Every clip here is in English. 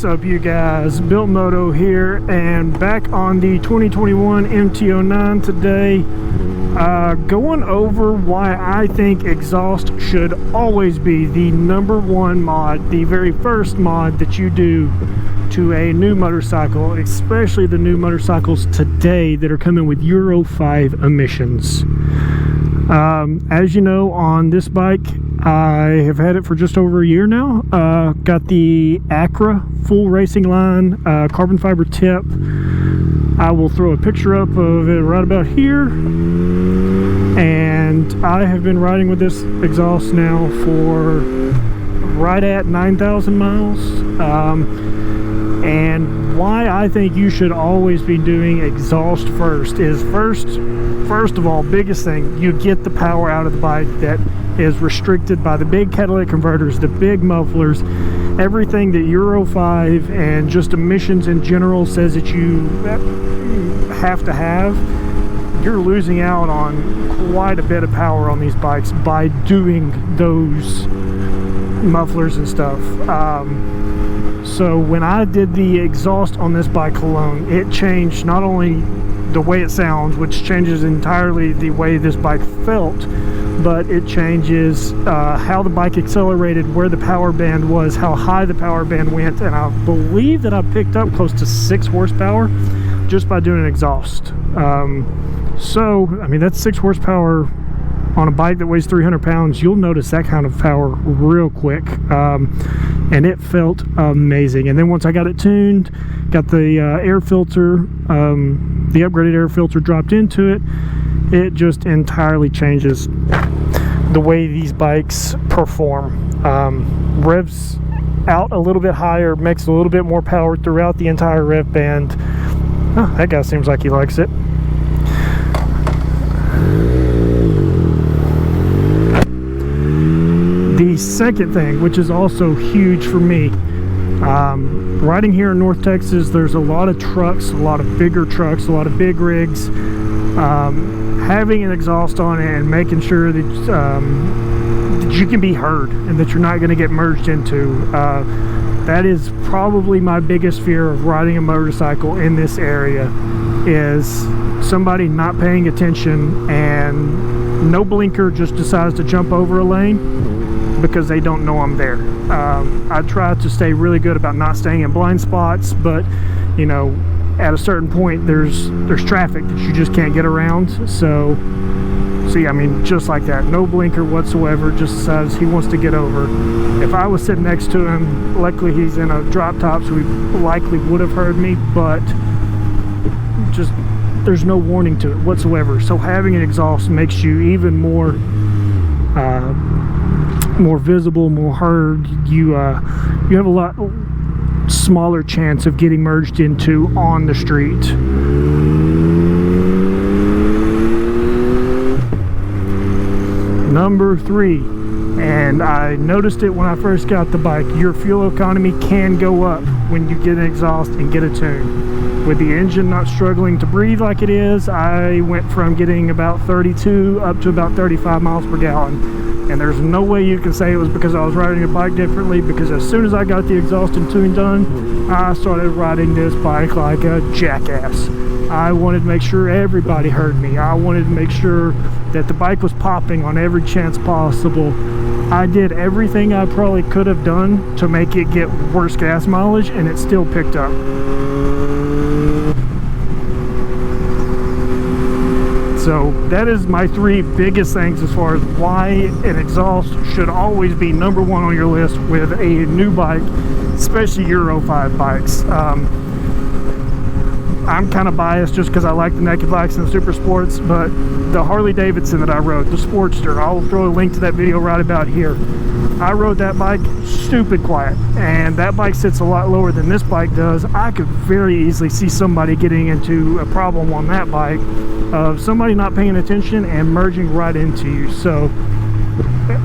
What's up, you guys? Built Moto here, and back on the 2021 Mt09 today, going over why I think exhaust should always be the #1 mod, the very first mod that you do to a new motorcycle, especially the new motorcycles today that are coming with Euro 5 emissions. As you know, on this bike, I have had it for just over a year now. Got the Acra full racing line, carbon fiber tip. I will throw a picture up of it right about here. And I have been riding with this exhaust now for right at 9,000 miles. And why I think you should always be doing exhaust first is first of all, biggest thing, you get the power out of the bike that is restricted by the big catalytic converters, the big mufflers, everything that Euro 5 and just emissions in general says that you have to have. You're losing out on quite a bit of power on these bikes by doing those mufflers and stuff. So when I did the exhaust on this bike alone, it changed not only the way it sounds, which changes entirely the way this bike felt, but it changes how the bike accelerated, where the power band was, how high the power band went, and I believe that I picked up close to 6 horsepower just by doing an exhaust. So, I mean, that's 6 horsepower on a bike that weighs 300 pounds. You'll notice that kind of power real quick, and it felt amazing. And then once I got it tuned, got the air filter, the upgraded air filter dropped into it, it just entirely changes the way these bikes perform. Revs out a little bit higher, makes a little bit more power throughout the entire rev band. Oh, that guy seems like he likes it. The second thing, which is also huge for me, riding here in North Texas, there's a lot of trucks, a lot of bigger trucks, a lot of big rigs. Having an exhaust on it and making sure that you can be heard and that you're not going to get merged into, that is probably my biggest fear of riding a motorcycle in this area, is somebody not paying attention and no blinker just decides to jump over a lane because they don't know I'm there. I try to stay really good about not staying in blind spots, but you know, at a certain point there's traffic that you just can't get around. So see, I mean, just like that, no blinker whatsoever, just decides he wants to get over. If I was sitting next to him, luckily he's in a drop top, so he likely would have heard me, but just there's no warning to it whatsoever. So having an exhaust makes you even more visible, more heard. You have a lot smaller chance of getting merged into on the street. Number 3, and I noticed it when I first got the bike, your fuel economy can go up when you get an exhaust and get a tune. With the engine not struggling to breathe like it is, I went from getting about 32 up to about 35 miles per gallon. And there's no way you can say it was because I was riding a bike differently, because as soon as I got the exhaust and tune done, I started riding this bike like a jackass. I wanted to make sure everybody heard me. I wanted to make sure that the bike was popping on every chance possible. I did everything I probably could have done to make it get worse gas mileage, and it still picked up. So that is my 3 biggest things as far as why an exhaust should always be #1 on your list with a new bike, especially Euro 5 bikes. I'm kind of biased just because I like the naked bikes and the super sports, but the Harley Davidson that I rode, the Sportster, I'll throw a link to that video right about here. I rode that bike stupid quiet, and that bike sits a lot lower than this bike does. I could very easily see somebody getting into a problem on that bike of somebody not paying attention and merging right into you. So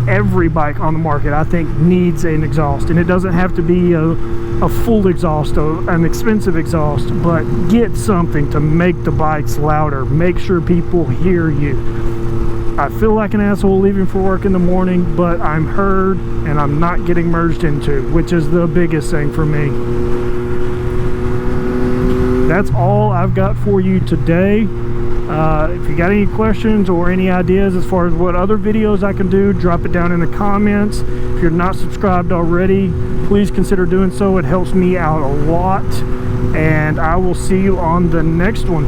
every bike on the market, I think, needs an exhaust, and it doesn't have to be a full exhaust, an expensive exhaust, but get something to make the bikes louder. Make sure people hear you. I feel like an asshole leaving for work in the morning, but I'm heard and I'm not getting merged into, which is the biggest thing for me. That's all I've got for you today. If you got any questions or any ideas as far as what other videos I can do, drop it down in the comments. If you're not subscribed already, please consider doing so. It helps me out a lot. And I will see you on the next one.